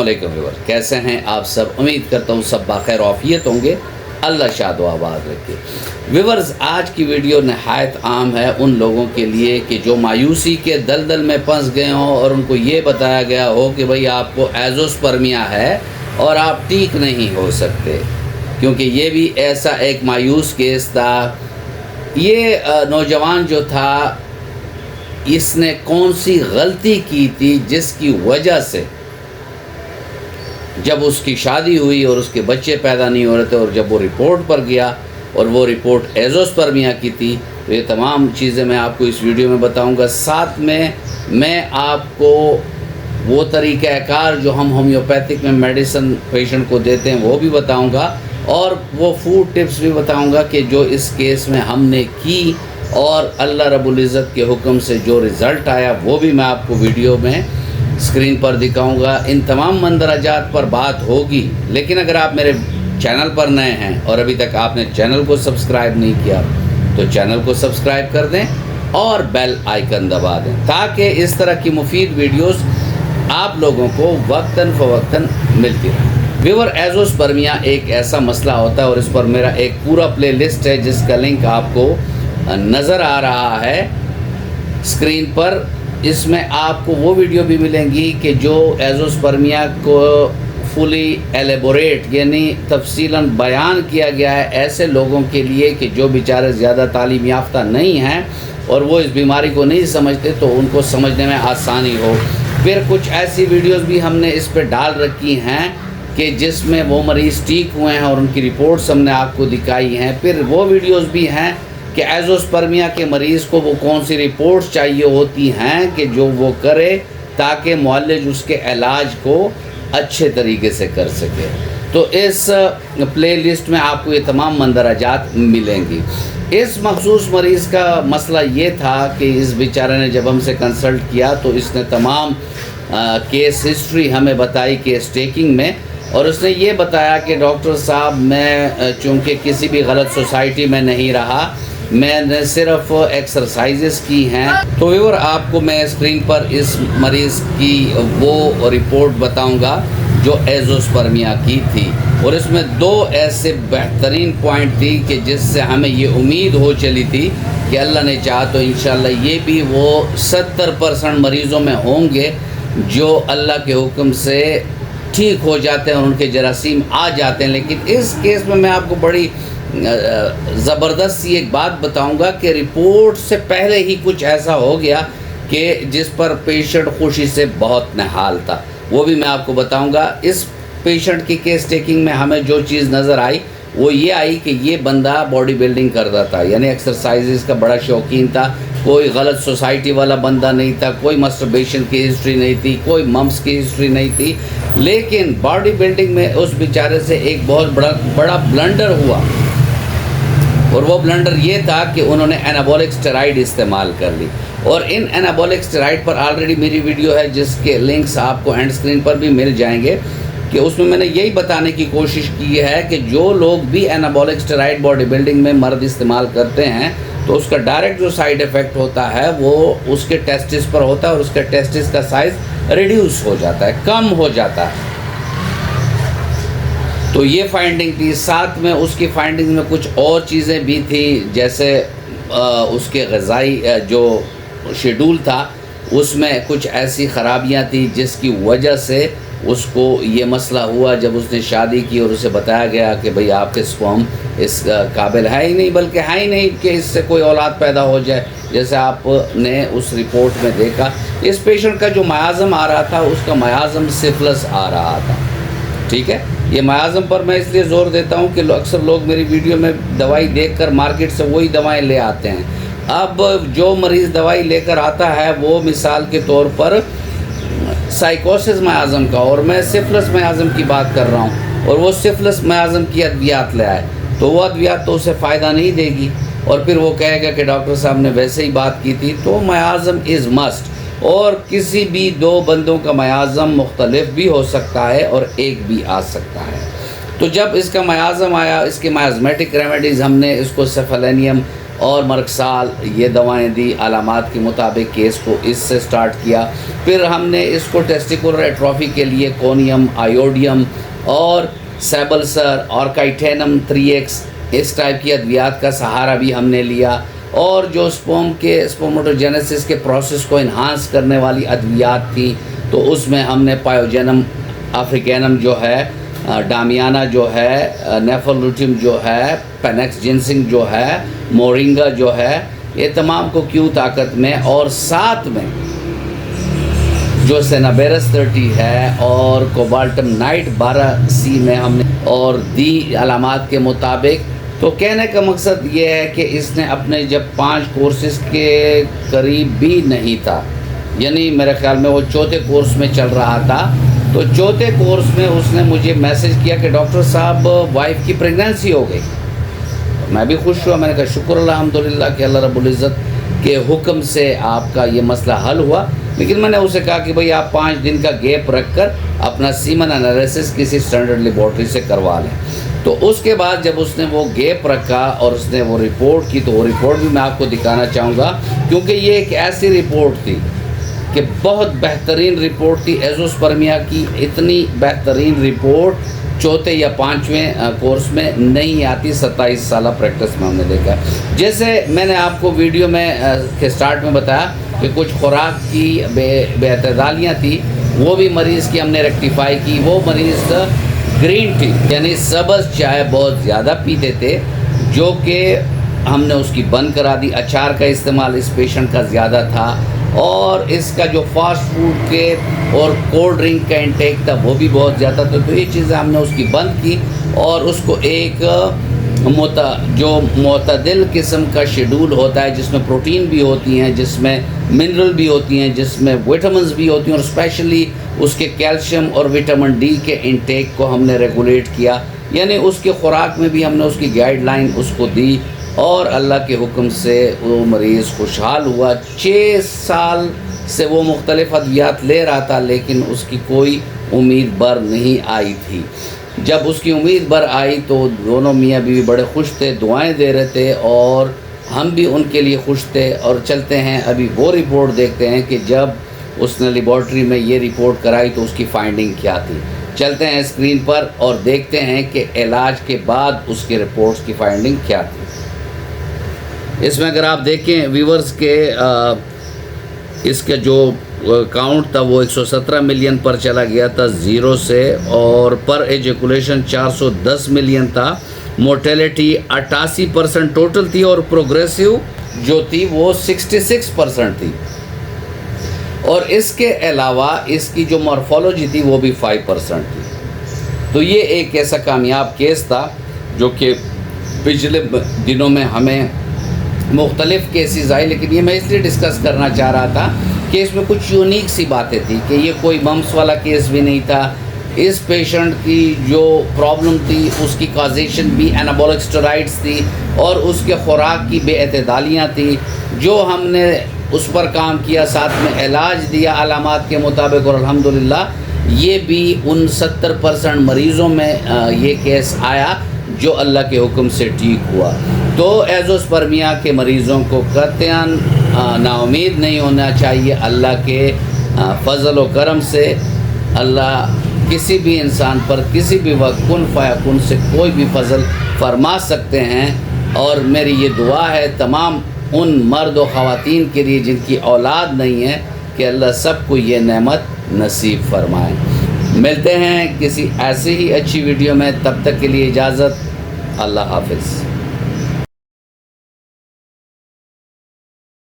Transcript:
علیکم ویور، کیسے ہیں آپ سب؟ امید کرتا ہوں سب بخیر و عافیت ہوں گے، اللہ شاد و آباد رکھے۔ ویورز، آج کی ویڈیو نہایت عام ہے ان لوگوں کے لیے کہ جو مایوسی کے دلدل میں پھنس گئے ہوں اور ان کو یہ بتایا گیا ہو کہ بھئی آپ کو ایزوسپرمیا ہے اور آپ ٹھیک نہیں ہو سکتے، کیونکہ یہ بھی ایسا ایک مایوس کیس تھا۔ یہ نوجوان جو تھا، اس نے کون سی غلطی کی تھی جس کی وجہ سے جب اس کی شادی ہوئی اور اس کے بچے پیدا نہیں ہو رہے تھے، اور جب وہ رپورٹ پر گیا اور وہ رپورٹ ایزوسپرمیا کی تھی، تو یہ تمام چیزیں میں آپ کو اس ویڈیو میں بتاؤں گا۔ ساتھ میں آپ کو وہ طریقہ کار جو ہم ہومیوپیتھک میں میڈیسن پیشنٹ کو دیتے ہیں وہ بھی بتاؤں گا، اور وہ فوڈ ٹپس بھی بتاؤں گا کہ جو اس کیس میں ہم نے کی اور اللہ رب العزت کے حکم سے جو رزلٹ آیا وہ بھی میں آپ کو ویڈیو میں اسکرین پر دکھاؤں گا۔ ان تمام مندرجات پر بات ہوگی، لیکن اگر آپ میرے چینل پر نئے ہیں اور ابھی تک آپ نے چینل کو سبسکرائب نہیں کیا تو چینل کو سبسکرائب کر دیں اور بیل آئیکن دبا دیں، تاکہ اس طرح کی مفید ویڈیوز آپ لوگوں کو وقتاً فوقتاً ملتی رہے۔ ویور، ایزوسپرمیا ایک ایسا مسئلہ ہوتا ہے اور اس پر میرا ایک پورا پلے لسٹ ہے جس کا لنک آپ کو نظر آ رہا ہے اسکرین پر۔ اس میں آپ کو وہ ویڈیو بھی ملیں گی کہ جو ایزوسپرمیا کو فلی ایلیبوریٹ یعنی تفصیلاً بیان کیا گیا ہے ایسے لوگوں کے لیے کہ جو بیچارے زیادہ تعلیم یافتہ نہیں ہیں اور وہ اس بیماری کو نہیں سمجھتے، تو ان کو سمجھنے میں آسانی ہو۔ پھر کچھ ایسی ویڈیوز بھی ہم نے اس پہ ڈال رکھی ہیں کہ جس میں وہ مریض ٹھیک ہوئے ہیں اور ان کی رپورٹس ہم نے آپ کو دکھائی ہیں۔ پھر وہ ویڈیوز بھی ہیں کہ ایزوسپرمیا کے مریض کو وہ کون سی رپورٹس چاہیے ہوتی ہیں کہ جو وہ کرے تاکہ معالج اس کے علاج کو اچھے طریقے سے کر سکے۔ تو اس پلے لسٹ میں آپ کو یہ تمام مندرجات ملیں گی۔ اس مخصوص مریض کا مسئلہ یہ تھا کہ اس بیچارے نے جب ہم سے کنسلٹ کیا تو اس نے تمام کیس ہسٹری ہمیں بتائی کیس ٹیکنگ میں، اور اس نے یہ بتایا کہ ڈاکٹر صاحب میں چونکہ کسی بھی غلط سوسائٹی میں نہیں رہا، میں نے صرف ایکسرسائزز کی ہیں۔ تو ویور، آپ کو میں اسکرین پر اس مریض کی وہ رپورٹ بتاؤں گا جو ایزوسپرمیا کی تھی، اور اس میں دو ایسے بہترین پوائنٹ تھی کہ جس سے ہمیں یہ امید ہو چلی تھی کہ اللہ نے چاہا تو انشاءاللہ یہ بھی وہ 70% مریضوں میں ہوں گے جو اللہ کے حکم سے ٹھیک ہو جاتے ہیں اور ان کے جراثیم آ جاتے ہیں۔ لیکن اس کیس میں آپ کو بڑی زبردست سی ایک بات بتاؤں گا کہ رپورٹ سے پہلے ہی کچھ ایسا ہو گیا کہ جس پر پیشنٹ خوشی سے بہت نہال تھا، وہ بھی میں آپ کو بتاؤں گا۔ اس پیشنٹ کی کیس ٹیکنگ میں ہمیں جو چیز نظر آئی وہ یہ آئی کہ یہ بندہ باڈی بلڈنگ کرتا تھا، یعنی ایکسرسائزز کا بڑا شوقین تھا، کوئی غلط سوسائٹی والا بندہ نہیں تھا، کوئی مسٹربیشن کی ہسٹری نہیں تھی، کوئی ممس کی ہسٹری نہیں تھی، لیکن باڈی بلڈنگ میں اس بیچارے سے ایک بہت بڑا بلنڈر ہوا، اور وہ بلنڈر یہ تھا کہ انہوں نے اینابولک اسٹیرائڈ استعمال کر لی۔ اور ان اینابولک اسٹیرائڈ پر آلریڈی میری ویڈیو ہے جس کے لنکس آپ کو اینڈ اسکرین پر بھی مل جائیں گے، کہ اس میں نے یہی بتانے کی کوشش کی ہے کہ جو لوگ بھی اینابولک اسٹیرائڈ باڈی بلڈنگ میں مرد استعمال کرتے ہیں تو اس کا ڈائریکٹ جو سائیڈ ایفیکٹ ہوتا ہے وہ اس کے ٹیسٹس پر ہوتا ہے، اور اس کے ٹیسٹس کا سائز ریڈیوس ہو جاتا ہے، کم ہو جاتا ہے۔ تو یہ فائنڈنگ تھی۔ ساتھ میں اس کی فائنڈنگ میں کچھ اور چیزیں بھی تھیں، جیسے اس کے غذائی جو شیڈول تھا اس میں کچھ ایسی خرابیاں تھیں جس کی وجہ سے اس کو یہ مسئلہ ہوا جب اس نے شادی کی اور اسے بتایا گیا کہ بھئی آپ کے سپرم اس قابل ہے ہی نہیں، بلکہ ہے ہی نہیں کہ اس سے کوئی اولاد پیدا ہو جائے، جیسے آپ نے اس رپورٹ میں دیکھا۔ اس پیشنٹ کا جو میازم آ رہا تھا اس کا میازم سفلس آ رہا تھا، ٹھیک ہے۔ یہ میازم پر میں اس لیے زور دیتا ہوں کہ اکثر لوگ میری ویڈیو میں دوائی دیکھ کر مارکیٹ سے وہی دوائیں لے آتے ہیں۔ اب جو مریض دوائی لے کر آتا ہے وہ مثال کے طور پر سائیکوسس میازم کا، اور میں سفلس میازم کی بات کر رہا ہوں، اور وہ سفلس میازم کی ادویات لے آئے، تو وہ ادویات تو اسے فائدہ نہیں دے گی، اور پھر وہ کہے گا کہ ڈاکٹر صاحب نے ویسے ہی بات کی تھی۔ تو میازم از مسٹ، اور کسی بھی دو بندوں کا میازم مختلف بھی ہو سکتا ہے اور ایک بھی آ سکتا ہے۔ تو جب اس کا میازم آیا، اس کے میازمیٹک ریمیڈیز ہم نے اس کو سیفلینیم اور مرکسال یہ دوائیں دی، علامات کے مطابق کیس کو اس سے سٹارٹ کیا۔ پھر ہم نے اس کو ٹیسٹیکولر ایٹروفی کے لیے کونیم، آئیوڈیم اور سیبلسر اور کائٹینم 3X اس ٹائپ کی ادویات کا سہارا بھی ہم نے لیا، اور جو اسپوموٹوجینیسس کے پروسیس کو انہانس کرنے والی ادویات تھی تو اس میں ہم نے پائیوجینم افریکینم جو ہے، ڈامیانہ جو ہے، نیفولوٹیم جو ہے، پینیکس جنسنگ جو ہے، مورنگا جو ہے، یہ تمام کو کیو طاقت میں، اور ساتھ میں جو سینابیرس 30 ہے اور کوبالٹم نائٹ 12C میں ہم نے اور دی علامات کے مطابق۔ تو کہنے کا مقصد یہ ہے کہ اس نے اپنے جب 5 کورسز کے قریب بھی نہیں تھا، یعنی میرے خیال میں وہ چوتھے کورس میں چل رہا تھا، تو چوتھے کورس میں اس نے مجھے میسج کیا کہ ڈاکٹر صاحب وائف کی پریگننسی ہو گئی۔ میں بھی خوش ہوا، میں نے کہا شکر الحمدللہ کہ اللہ رب العزت کے حکم سے آپ کا یہ مسئلہ حل ہوا۔ لیکن میں نے اسے کہا کہ بھئی آپ 5 دن کا گیپ رکھ کر اپنا سیمن انالیسس کسی اسٹینڈرڈ لیبارٹری سے کروا لیں۔ تو اس کے بعد جب اس نے وہ گیپ رکھا اور اس نے وہ رپورٹ کی، تو وہ رپورٹ بھی میں آپ کو دکھانا چاہوں گا، کیونکہ یہ ایک ایسی رپورٹ تھی کہ بہت بہترین رپورٹ تھی ایزوسپرمیا کی۔ اتنی بہترین رپورٹ چوتھے یا 5ویں کورس میں نہیں آتی، 27 سالہ پریکٹس میں ہم نے دیکھا۔ جیسے میں نے آپ کو ویڈیو میں کے سٹارٹ میں بتایا کہ کچھ خوراک کی بے اعتدالیاں تھی، وہ بھی مریض کی ہم نے ریکٹیفائی کی۔ وہ مریض گرین ٹی یعنی سبز چائے بہت زیادہ پیتے تھے، جو کہ ہم نے اس کی بند کرا دی۔ اچار کا استعمال اس پیشنٹ کا زیادہ تھا، اور اس کا جو فاسٹ فوڈ کے اور کولڈ ڈرنک کا انٹیک تھا وہ بھی بہت زیادہ تھا۔ تو یہ چیزیں ہم نے اس کی بند کی، اور اس کو ایک جو معتدل قسم کا شیڈول ہوتا ہے، جس میں پروٹین بھی ہوتی ہیں، جس میں منرل بھی ہوتی ہیں، جس میں وٹامنز بھی ہوتی ہیں، اور اسپیشلی اس کے کیلشیم اور وٹامن ڈی کے انٹیک کو ہم نے ریگولیٹ کیا۔ یعنی اس کے خوراک میں بھی ہم نے اس کی گائیڈ لائن اس کو دی، اور اللہ کے حکم سے وہ مریض خوشحال ہوا۔ 6 سال سے وہ مختلف ادویات لے رہا تھا، لیکن اس کی کوئی امید بر نہیں آئی تھی۔ جب اس کی امید بر آئی تو دونوں میاں بیوی بڑے خوش تھے، دعائیں دے رہے تھے، اور ہم بھی ان کے لیے خوش تھے۔ اور چلتے ہیں ابھی وہ رپورٹ دیکھتے ہیں کہ جب اس نے لیبارٹری میں یہ رپورٹ کرائی تو اس کی فائنڈنگ کیا تھی۔ چلتے ہیں اسکرین پر اور دیکھتے ہیں کہ علاج کے بعد اس کے رپورٹس کی فائنڈنگ کیا تھی۔ اس میں اگر آپ دیکھیں ویورز کے اس کا جو کاؤنٹ تھا وہ 117 ملین پر چلا گیا تھا 0 سے، اور پر ایجیکولیشن 410 ملین تھا۔ مورٹیلیٹی 88% ٹوٹل تھی، اور پروگریسیو جو تھی وہ 66% تھی، اور اس کے علاوہ اس کی جو مورفولوجی تھی وہ بھی 5% تھی۔ تو یہ ایک ایسا کامیاب کیس تھا جو کہ پچھلے دنوں میں ہمیں مختلف کیسز آئی، لیکن یہ میں اس لیے ڈسکس کرنا چاہ رہا تھا کہ اس میں کچھ یونیک سی باتیں تھی کہ یہ کوئی ممس والا کیس بھی نہیں تھا۔ اس پیشنٹ کی جو پرابلم تھی اس کی کازیشن بھی اینابولک اسٹیرائڈز تھی، اور اس کے خوراک کی بے اعتدالیاں تھیں، جو ہم نے اس پر کام کیا، ساتھ میں علاج دیا علامات کے مطابق، اور الحمدللہ یہ بھی ان 70% مریضوں میں یہ کیس آیا جو اللہ کے حکم سے ٹھیک ہوا۔ تو ایزوسپرمیا کے مریضوں کو قطعاً نا امید نہیں ہونا چاہیے۔ اللہ کے فضل و کرم سے اللہ کسی بھی انسان پر کسی بھی وقت کن فیکون سے کوئی بھی فضل فرما سکتے ہیں، اور میری یہ دعا ہے تمام ان مرد و خواتین کے لیے جن کی اولاد نہیں ہے کہ اللہ سب کو یہ نعمت نصیب فرمائے۔ ملتے ہیں کسی ایسی ہی اچھی ویڈیو میں، تب تک کے لیے اجازت، اللہ حافظ۔